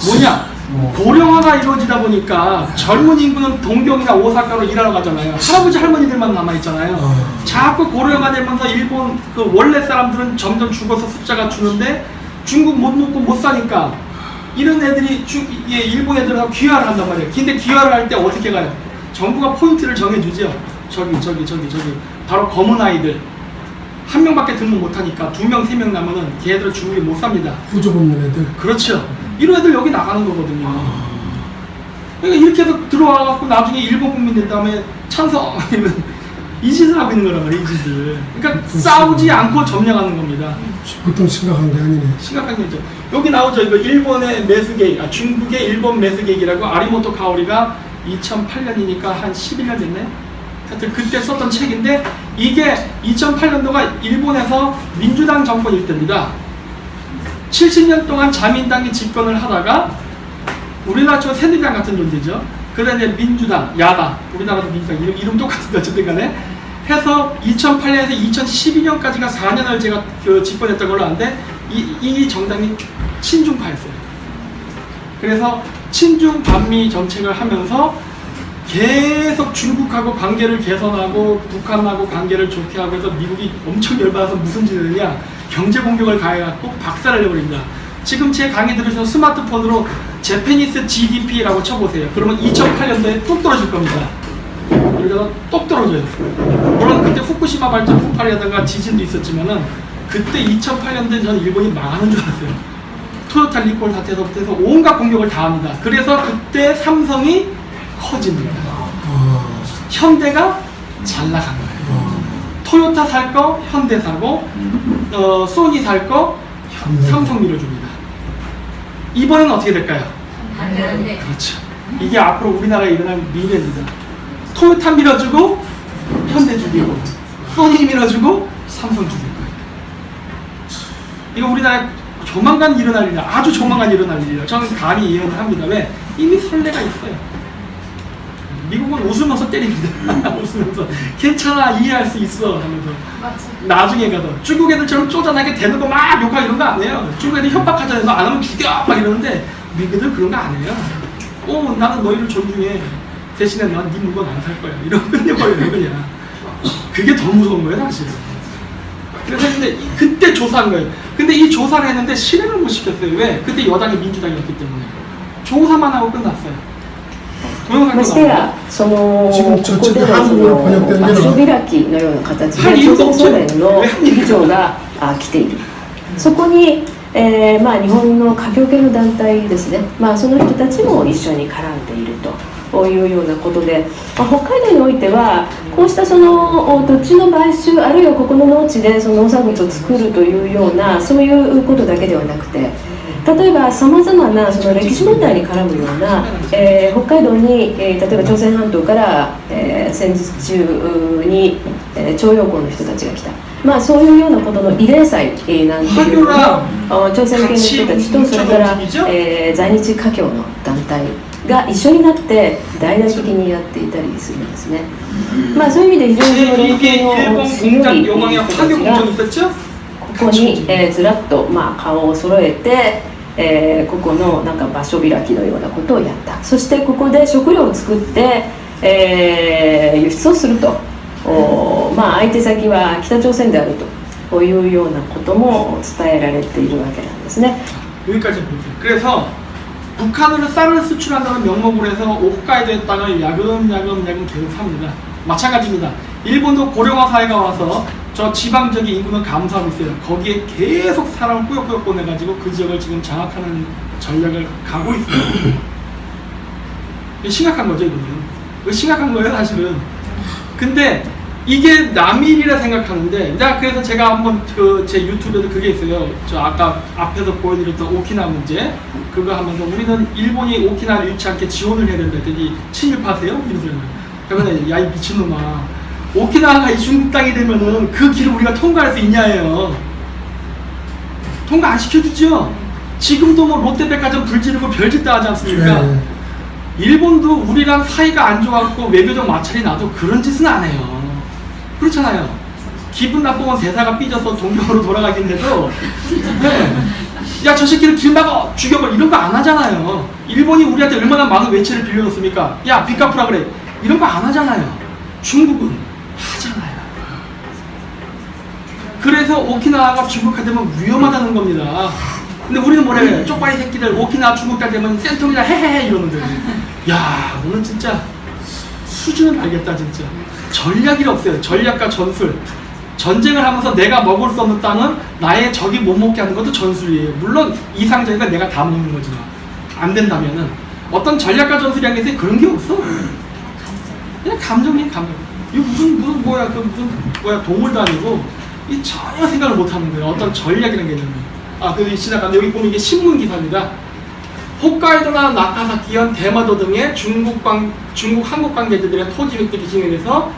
뭐냐? 고령화가 이루어지다 보니까 젊은 인구는 동경이나 오사카로 일하러 가잖아요. 할아버지 할머니들만 남아있잖아요. 자꾸 고령화 되면서 일본 그 원래 사람들은 점점 죽어서 숫자가 주는데 중국 못 먹고 못 사니까 이런 애들이 일본 애들하고 귀화를 한단 말이에요. 근데 귀화를 할 때 어떻게 가요? 정부가 포인트를 정해주죠. 저기 바로 검은 아이들 한 명밖에 등록 못하니까 2명, 3명 남으면 걔네들은 중국에 못 삽니다. 부족 없는 애들. 그렇죠. 이런 애들 여기 나가는 거거든요. 그러니까 이렇게 해서 들어와갖고 나중에 일본 국민 된 다음에 찬성 이 짓을 하고 있는 거란 말이에요. 이 짓을. 그러니까 싸우지 않고 점령하는 겁니다. 보통 심각한 게 아니네. 심각한 거죠. 여기 나오죠. 이거 일본의 메스게이, 중국의 일본 메스게이라고 아리모토 카오리가 2008년이니까 한 11년 됐네. 하여튼 그때 썼던 책인데 이게 2008년도가 일본에서 민주당 정권일 때입니다. 70년 동안 자민당이 집권을 하다가 우리나라처럼 새누리당 같은 존재죠. 그다음에 민주당, 야당, 우리나라도 민주당 이름 똑같은데 어쨌든 간에 해서 2008년에서 2012년까지가 4년을 제가 집권했던 걸로 아는데 이 정당이 친중파였어요. 그래서 친중 반미 정책을 하면서 계속 중국하고 관계를 개선하고 북한하고 관계를 좋게 하고 해서 미국이 엄청 열받아서 무슨 짓을 했냐, 경제 공격을 가해갖고 박살을 내버립니다. 지금 제 강의 들으셔서 스마트폰으로 재패니스 GDP라고 쳐보세요. 그러면 2008년도에 뚝 떨어질 겁니다. 그래서 똑 떨어져요. 물론 그때 후쿠시마 발전 폭발이라든가 지진도 있었지만은 그때 2008년도에 저는 일본이 망하는 줄 알았어요. 토요타 리콜 사태에서부터 해서 온갖 공격을 다 합니다. 그래서 그때 삼성이 커집니다. 현대가 잘 나간 거예요. 토요타 살 거 현대 사고, 소니 살 거 삼성 밀어줍니다. 이번엔 어떻게 될까요? 그렇죠. 이게 앞으로 우리나라에 일어날 미래입니다. 토요타 밀어주고 현대 죽이고, 소니 밀어주고 삼성 죽일 거예요. 이거 우리나라에 조만간 일어날 일이야. 아주 조만간 일어날 일이에요. 저는 감히 예언을 합니다. 왜? 이미 선례가 있어요. 미국은 웃으면서 때립니다. 웃으면서 괜찮아, 이해할 수 있어 하면서 나중에 가서 중국 애들처럼 쪼잔하게 대는 거 막 욕하고 이런 거 안 해요. 중국 애들 협박하잖아요. 너 안 하면 죽여 막 이러는데 미국들 그런 거 안 해요. 나는 너희를 존중해. 대신에 난 네 물건 안 살 거야. 이러고 끝내버려요. 그냥. 그게 더 무서운 거예요 사실. 그래서 근데 그때 조사한 거예요. 근데 이 조사를 했는데 실행을 못 시켰어요. 왜? 그때 여당이 민주당이었기 때문에. 조사만 하고 끝났어요. ましてや、ここでの場所開きのような形で朝鮮ソ連の議長が来ている。そこに、日本の華僑系の団体ですね、その人たちも一緒に絡んでいるというようなことで、北海道においてはこうしたその土地の買収、あるいはここの農地でその農産物を作るというようなそういうことだけではなくて、例えばさまざまなその歴史問題に絡むような、北海道に、例えば朝鮮半島から、戦時中に、徴用工の人たちが来た、そういうようなことの慰霊祭なんていうのを朝鮮系の人たちとそれから、在日華僑の団体が一緒になって大々的にやっていたりするんですね。そういう意味で非常に連携の強い人たちがここに、ずらっと、顔を揃えてここのなんか場所開きのようなことをやった。そしてここで食料を作って、輸出をすると、相手先は北朝鮮であるというようなことも伝えられているわけなんですね。 여기까지 볼게요. 그래서 북한으로 쌀을 수출한다는 명목으로 해서 홋카이도의 땅을 야금야금 계속 삽니다. 마찬가지입니다. 일본도 고령화 사회가 와서 저 지방적인 인구는 감소하고 있어요. 거기에 계속 사람을 꾸역꾸역 보내가지고 그 지역을 지금 장악하는 전략을 가고 있어요. 이게 심각한 거죠, 이거는. 이거 심각한 거예요, 사실은. 근데 이게 남일이라 생각하는데, 그래서 제가 한번 제 유튜브에도 그게 있어요. 저 아까 앞에서 보여드렸던 오키나와 문제. 그거 하면서 우리는 일본이 오키나와를 잃지 않게 지원을 해야 된다 했더니 친일파세요? 그러면 야, 이 미친놈아. 오키나와가 이 중국 땅이 되면은 그 길을 우리가 통과할 수 있냐예요. 통과 안 시켜주죠. 지금도 뭐 롯데백화점 불지르고 별짓 다 하지 않습니까? 네. 일본도 우리랑 사이가 안 좋았고 외교적 마찰이 나도 그런 짓은 안 해요. 그렇잖아요. 기분 나쁘면 대사가 삐져서 동경으로 돌아가긴 해도 네. 야, 저 새끼를 길 막아 죽여버려 이런 거 안 하잖아요. 일본이 우리한테 얼마나 많은 외채를 빌려줬습니까? 야, 빚 갚으라 그래. 이런 거 안 하잖아요. 중국은 하잖아요. 그래서 오키나와가 중국 갈 때면 위험하다는 겁니다. 근데 우리는 뭐래? 쪽발이 새끼들 오키나와 중국 갈 때면 센통이다 헤헤헤 이러는데 야, 너는 진짜 수준을 알겠다 진짜. 전략이 없어요. 전략과 전술. 전쟁을 하면서 내가 먹을 수 없는 땅은 나의 적이 못 먹게 하는 것도 전술이에요. 물론 이상적이니까 내가 다 먹는 거지만 안 된다면은 어떤 전략과 전술이라는 게 있어요? 그런 게 없어. 그냥 감정이에요, 감정. 이거 무슨 뭐야 동물도 아니고 이 전혀 생각을 못 하는 거예요. 어떤 전략이라는 게 있는 거예요. 아, 그 지나가는데 여기 보면 이게 신문 기사입니다. 홋카이도나 나카사키현, 대마도 등의 중국 한국 관계자들의 토지 획득이 진행돼서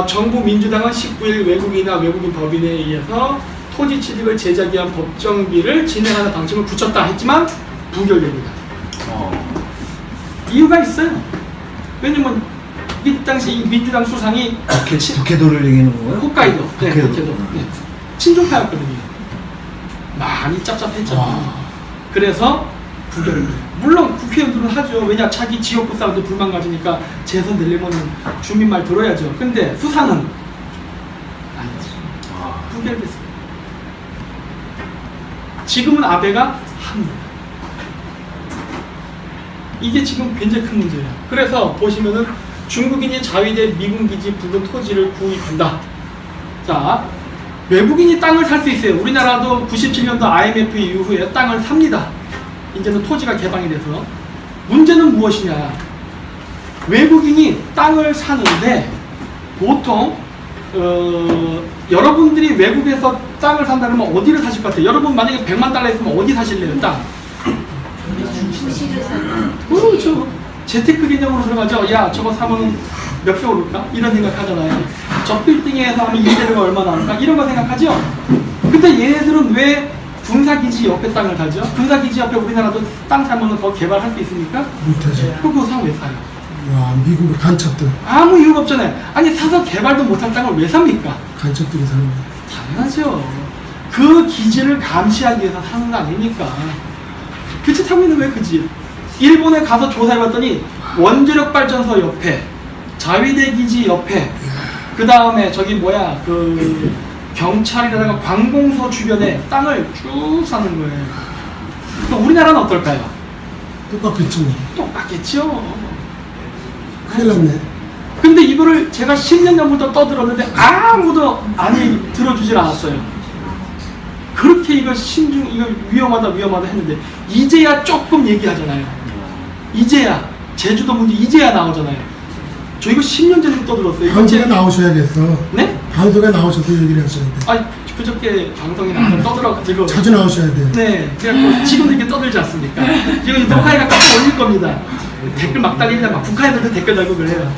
정부 민주당은 19일 외국인이나 외국인 법인에 의해서 토지 취득을 제작위 한 법정비를 진행하는 방침을 굳혔다 했지만 부결됩니다. 이유가 있어요. 왜냐면 이 당시 민주당 수상이 북해도를 얘기하는 거예요? 홋카이도, 네, 북해도. 북해도. 네. 친족파였거든요. 많이 짭짭했죠. 그래서 부결을 해요. 물론 국회의원들은 하죠. 왜냐, 자기 지역구 사람들 불만 가지니까 재선 되려면 주민 말 들어야죠. 근데 수상은 아니지. 부결됐어요. 지금은 아베가 합니다. 이게 지금 굉장히 큰 문제예요. 그래서 보시면은 중국인이 자위대 미군 기지 부근 토지를 구입한다. 자, 외국인이 땅을 살 수 있어요. 우리나라도 97년도 IMF 이후에 땅을 삽니다. 이제는 토지가 개방이 돼서. 문제는 무엇이냐? 외국인이 땅을 사는데 보통 여러분들이 외국에서 땅을 산다면 어디를 사실 것 같아요? 여러분 만약에 100만 달러 있으면 어디 사실래요? 땅? 그렇죠. 재테크 개념으로 들어가죠. 야, 저거 사면 몇 표 오를까? 이런 생각 하잖아요. 저 빌딩에서 하면 임대료가 얼마 나올까? 이런 거 생각하죠. 근데 얘네들은 왜 군사기지 옆에 땅을 사죠? 군사기지 옆에 우리나라도 땅 사면 더 개발할 수 있습니까? 못하지. 그거 사면 왜 사요? 와, 미국의 간첩들, 아무 이유가 없잖아요. 아니, 사서 개발도 못할 땅을 왜 삽니까? 간첩들이 사는 거야. 당연하죠. 그 기지를 감시하기 위해서 사는 거 아닙니까? 그 짓 하고 있는 거예요, 그 짓. 일본에 가서 조사해봤더니 원자력 발전소 옆에, 자위대 기지 옆에, 그 다음에 저기 뭐야, 그 경찰이라든가 관공서 주변에 땅을 쭉 사는 거예요. 그럼 우리나라는 어떨까요? 똑같겠지 뭐. 똑같겠죠. 큰일 났네. 근데 이거를 제가 10년 전부터 떠들었는데 아무도 아니 들어주질 않았어요. 그렇게 이거 이거 위험하다 했는데 이제야 조금 얘기하잖아요. 이제야 제주도 문제 이제야 나오잖아요. 저 이거 10년 전부터 떠들었어요. 방송에 나오셔야겠어. 네? 방송에 나오셔서 얘기를 하셔야 돼. 아, 그저께 방송에 나와서 떠들어가지고 자주 나오셔야 돼. 네, 그래갖고 지금도 이렇게 떠들지 않습니까? 지금 녹화해가 깜짝 올릴 겁니다. 댓글 막 달리는데 막 북한애들도 댓글 달고 그래요.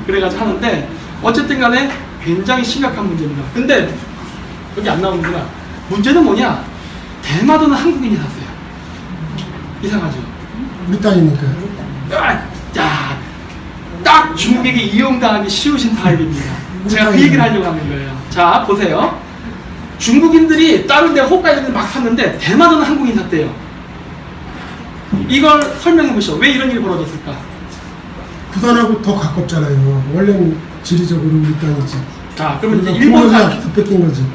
그래가지고 하는데 어쨌든 간에 굉장히 심각한 문제입니다. 근데 여기 안 나오는구나. 문제는 뭐냐? 대마도는 한국인이 샀어요. 이상하죠? 우리 땅이니까. 야, 딱 중국에게 이용당하기 쉬우신 타입입니다. 제가 그 얘기를 하려고 하는 거예요. 자, 보세요. 중국인들이 다른 데 홋카이도를 막 샀는데 대마도는 한국인이 샀대요. 이걸 설명해 보시죠. 왜 이런 일이 벌어졌을까? 부산하고 더 가깝잖아요. 원래는 지리적으로 우리 땅이지. 자, 그러면 이제 그러니까 일본 부모님이 앞에서 뺏긴 거지.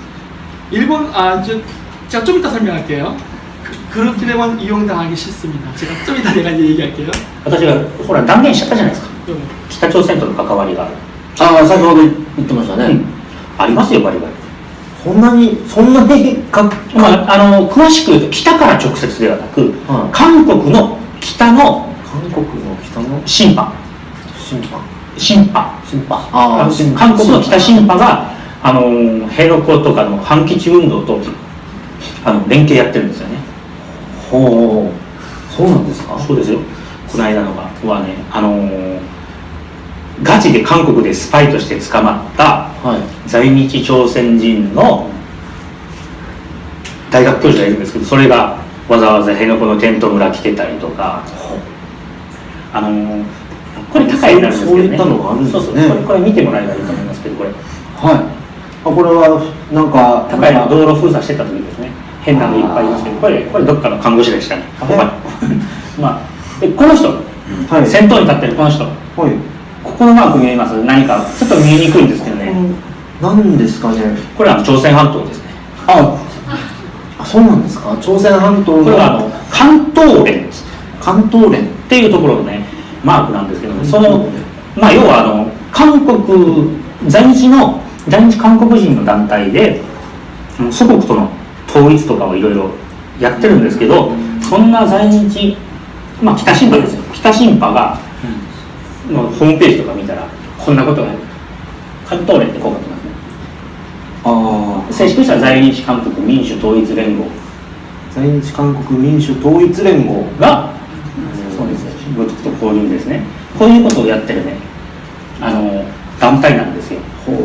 이제 제가 좀 이따 설명할게요. 그렇게 되면 이용당하기 싫습니다. 제가 좀 이따 내가 이제 얘기할게요. 私がほら断言しちゃったじゃないですか。 그럼. 北朝鮮との関わりがある。ああ、先ほど言ってましたね。ありますよ、バリバリ。そんなにまあ、詳しく言うと北から直接ではなく、はい韓国の北の韓国の北のシンパ審判審判ああ審判韓国の北シンパが辺野古とかの反基地運動と連携やってるんですよね。ほう、そうなんですか。そうですよ。この間のはね、ガチで韓国でスパイとして捕まったはい在日朝鮮人の大学教授がいるんですけど、それがわざわざ辺野古のテント村来てたりとか、これ高いになるんですけどね。そういったのがあるんですね。そうそう、これ見てもらえばいいと思いますけど、これはい。これはなんか高いの道路封鎖してた時ですね。変なのいっぱいいますけど、これどっかの看護師でしたね。あ他にまあ、でこの人、はい先頭に立ってるこの人、はいここのマーク見えます？何かちょっと見えにくいんですけどね。何ですかね。これは朝鮮半島ですね。あ、そうなんですか。朝鮮半島これはの関東連です。関東連。っていうところのねマークなんですけども、そのまあ要は韓国在日韓国人の団体で祖国との統一とかをいろいろやってるんですけど、そんな在日まあ北新派ですよ。北新派がのホームページとか見たらこんなことが関東連ってこう書きますね。ああ、正式にしたら在日韓国民主統一連合在日韓国民主統一連合が、そうですね、ごとくと交流ですね。こういうことをやってるね団体なんですよ。ほう、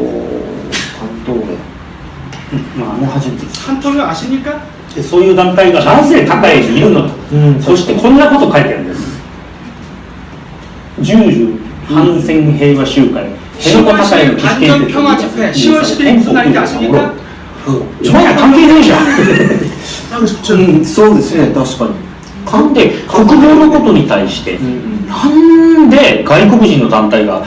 関東連。まもう初めて聞いた。 한통을 아십니까? でそういう団体がなぜ高江にいるのと、そしてこんなこと書いてあるんです。十寿反戦平和集会、辺野古高江の基地建設 반전 평화 집회 10월 10일 무슨 날인지 아십니까? そんな関係ないじゃん。 そうですね、確かに。なんで国防のことに対して、なんで外国人の団体が、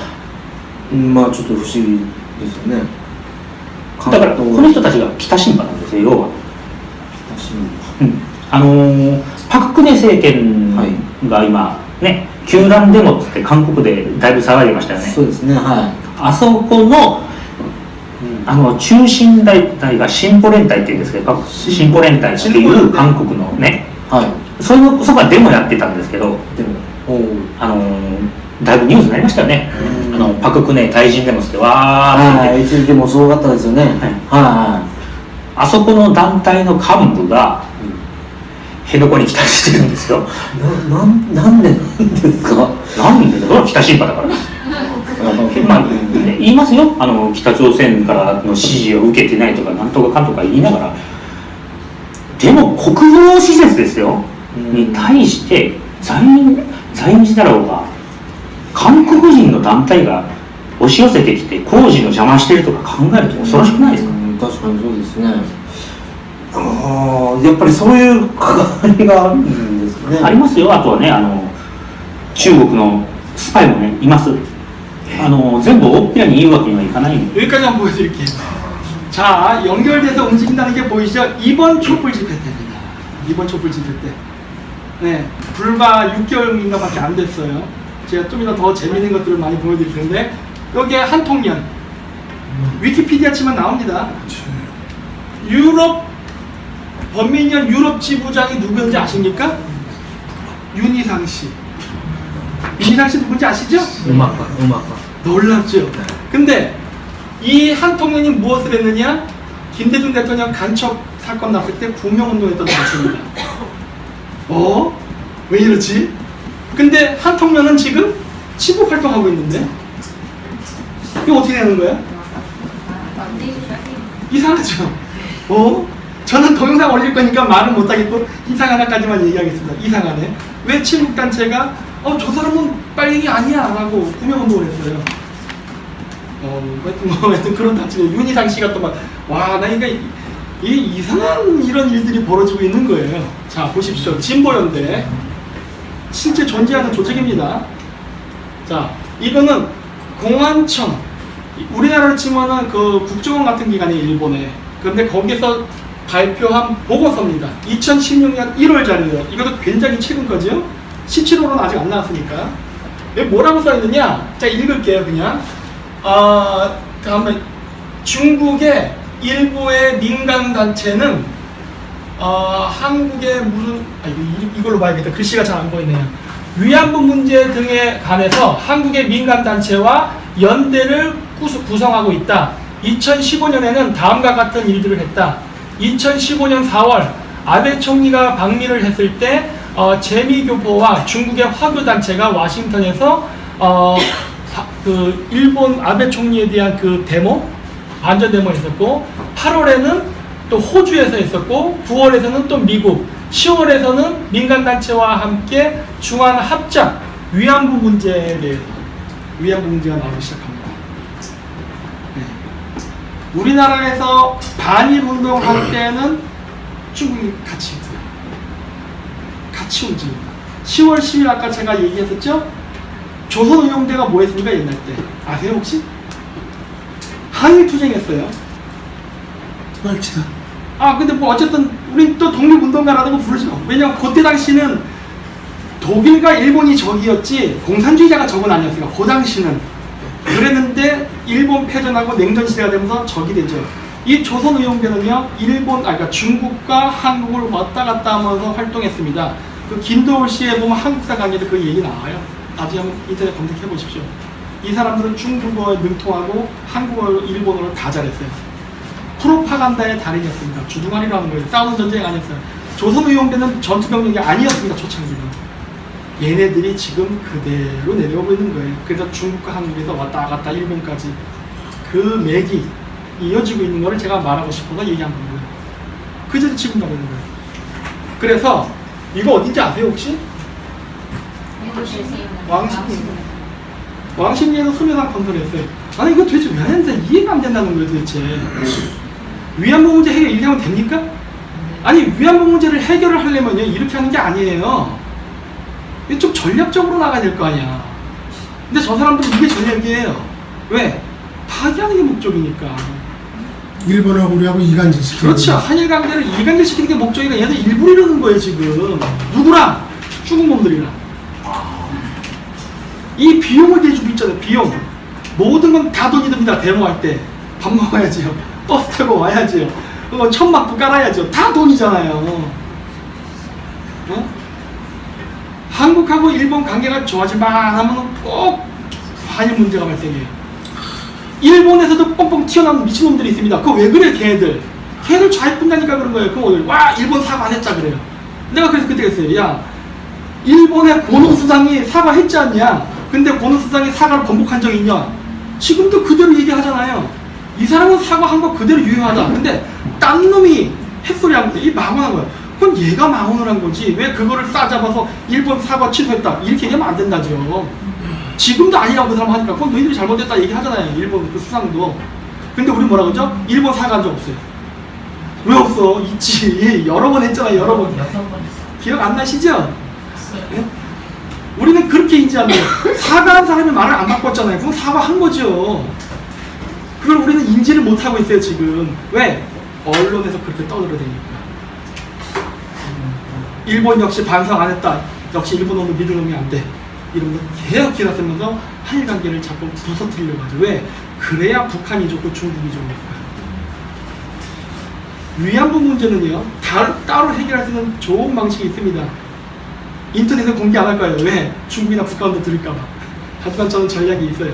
まあちょっと不思議ですよね。だからこの人たちが北新派なんですよ、要は。パク・クネ政権が今ね、救難デモって韓国でだいぶ騒いでましたよね。そうですね、はあそこの中心団体が進歩連隊っていうんですけど、進歩連隊っていう韓国のね、い。はい。そこはデモやってたんですけど、でも、おう。だいぶニュースになりましたよね。パク・クネ退陣デモってわーってはい、一時もすごかったですよね。はあそこの団体の幹部が辺野古に期待してるんですよ。い。なんでなんですか。なんでだろう、北新派だから。まあ、言いますよ、北朝鮮からの指示を受けてないとかなんとかかんとか言いながら、でも国防施設ですよ、に対して在日だろうが韓国人の団体が押し寄せてきて工事の邪魔してるとか考えると恐ろしくないですか？確かにそうですね。ああ、やっぱりそういう関わりがあるんですね。ありますよ。あとはね、中国のスパイもねいます。全部大っぴらに言うわけにはいかないんで。 여기까지 한번 보여드릴게요. 자, 연결돼서 움직인다는 게 보이시죠? 이번 촛불 집회 때입니다. 이번 촛불 집회 때. 네, 불과 6개월인가밖에 안 됐어요. 제가 좀 더 재미있는 것들을 많이 보여드릴 텐데, 여기에 한통련 위키피디아 치면 나옵니다. 유럽 범민련 유럽 지부장이 누구인지 아십니까? 윤희상 씨. 윤희상 씨 누군지 아시죠? 음악가. 놀랍죠? 근데 이 한통련이 무엇을 했느냐? 김대중 대통령 간첩 사건 났을 때 구명운동했던 단체입니다. 왜 이러지? 근데 한통련은 지금 친북 활동하고 있는데 이거 어떻게 되는 거야? 이상하죠? 저는 동영상 올릴 거니까 말은 못하겠고 이상하다까지만 얘기하겠습니다. 이상하네. 왜 친북 단체가 저 사람은 빨갱이 아니야 라고 구명운동을 했어요. 하여튼 그런 단체에 윤희상 씨가 또 막 와 나 그러니까 이상한 이런 일들이 벌어지고 있는 거예요. 자 보십시오. 진보연대 실제 존재하는 조직입니다. 자 이거는 공안청 우리나라로 치면은 그 국정원 같은 기관이 일본에 그런데 거기서 발표한 보고서입니다. 2016년 1월자리에요. 이것도 굉장히 최근 거죠. 17호로는 아직 안 나왔으니까. 여기 뭐라고 써있느냐? 자 읽을게요 그냥. 다음에 중국의 일부의 민간단체는 한국의 무슨 이걸로 봐야겠다. 글씨가 잘 안 보이네요. 위안부 문제 등에 관해서 한국의 민간단체와 연대를 구성하고 있다. 2015년에는 다음과 같은 일들을 했다. 2015년 4월 아베 총리가 방미를 했을 때 재미교포와 중국의 화교단체가 와싱턴에서 그 일본 아베 총리에 대한 그 데모, 반전 데모 했었고 8월에는 또 호주에서 했었고 9월에서는 또 미국 10월에서는 민간단체와 함께 중한 합작 위안부 문제에 대해서 위안부 문제가 나오기 시작합니다. 네. 우리나라에서 반일 운동할 때는 중국이 같이 있어요. 같이 움직입니다. 10월 10일 아까 제가 얘기했었죠? 조선의용대가 뭐 했습니까? 옛날 때 아세요 혹시? 항일투쟁했어요. 뻘치다. 아 근데 뭐 어쨌든 우린 또 독립운동가라고 부르죠. 왜냐면 그때 당시는 독일과 일본이 적이었지 공산주의자가 적은 아니었으니까 그 당시는 그랬는데 일본 패전하고 냉전 시대가 되면서 적이 되죠. 이 조선의용대는요 그러니까 중국과 한국을 왔다 갔다 하면서 활동했습니다. 그 김도울 씨에 보면 한국사 강의도 그 얘기 나와요. 나중에 한번 인터넷 검색해 보십시오. 이 사람들은 중국어에 능통하고 한국어, 일본어를 다 잘했어요. 프로파간다의 달인이었습니다. 주둥아리로 하는 거예요. 싸우는 전쟁이 아니었어요. 조선의용대는 전투병력이 아니었습니다. 초창기는. 얘네들이 지금 그대로 내려오고 있는 거예요. 그래서 중국과 한국에서 왔다 갔다 일본까지 그 맥이 이어지고 있는 거를 제가 말하고 싶어서 얘기한 거고요. 그제도 지금 나오는 거예요. 그래서 이거 어딘지 아세요 혹시? 왕십리에서 수묘상 건설했어요. 아니 이거 도대체 왜 하는데 이해가 안 된다는 거예요 도대체. 위안부 문제 해결 이렇게 하면 됩니까? 아니 위안부 문제를 해결을 하려면요 이렇게 하는 게 아니에요. 이게 좀 전략적으로 나가야 될 거 아니야. 근데 저 사람들은 이게 전략이에요. 왜? 파괴하는 게 목적이니까. 일본하고 우리하고 이간질 시키는. 그렇죠. 한일 관계를 이간질 시키는 게 목적이니까 얘들 일부러 이러는 거예요 지금. 누구랑? 중국 놈들이랑. 이 비용을 대주고 있잖아요. 비용. 모든 건 다 돈이 듭니다. 데모할 때. 밥 먹어야지요. 버스 타고 와야지요. 천막도 깔아야죠. 다 돈이잖아요. 어? 한국하고 일본 관계가 좋아질만 하면 꼭 한일 문제가 발생해요. 일본에서도 뻥뻥 튀어나오는 미친놈들이 있습니다. 그거 왜 그래 걔네들. 걔네들 좌익분다니까 그런 거예요. 그럼 오늘 와 일본 사과 안 했자 그래요. 내가 그래서 그때 그랬어요. 야 일본의 고노 수상이 사과했지 않냐. 근데 고노 수상이 사과를 번복한 적이 있냐. 지금도 그대로 얘기하잖아요. 이 사람은 사과한 거 그대로 유효하다. 근데 딴 놈이 햇소리 한 거야. 이 망언한 거야. 그럼 얘가 망언을 한 거지. 왜 그거를 싸잡아서 일본 사과 취소했다. 이렇게 얘기하면 안 된다죠. 지금도 아니라고 그 사람 하니까 그건 너희들이 잘못했다 얘기하잖아요. 일본 그 수상도. 근데 우리 뭐라 그러죠? 일본 사과한 적 없어요. 왜 없어? 있지. 여러 번 했잖아요. 여러 번. 기억 안 나시죠? 네? 우리는 그렇게 인지합니다. 사과한 사람이 말을 안 바꿨잖아요. 그건 사과한 거죠. 그걸 우리는 인지를 못하고 있어요 지금. 왜? 언론에서 그렇게 떠들어대니까. 일본 역시 반성 안 했다. 역시 일본 놈을 믿을 놈이 안 돼. 이런 거 계속 기사 쓰면서 한일 관계를 자꾸 부서뜨리려고 하죠. 왜? 그래야 북한이 좋고 중국이 좋으니까. 위안부 문제는요 따로 해결할 수 있는 좋은 방식이 있습니다. 인터넷에 공개 안 할 거예요. 왜? 중국이나 북한도 들을까봐. 하지만 저는 전략이 있어요.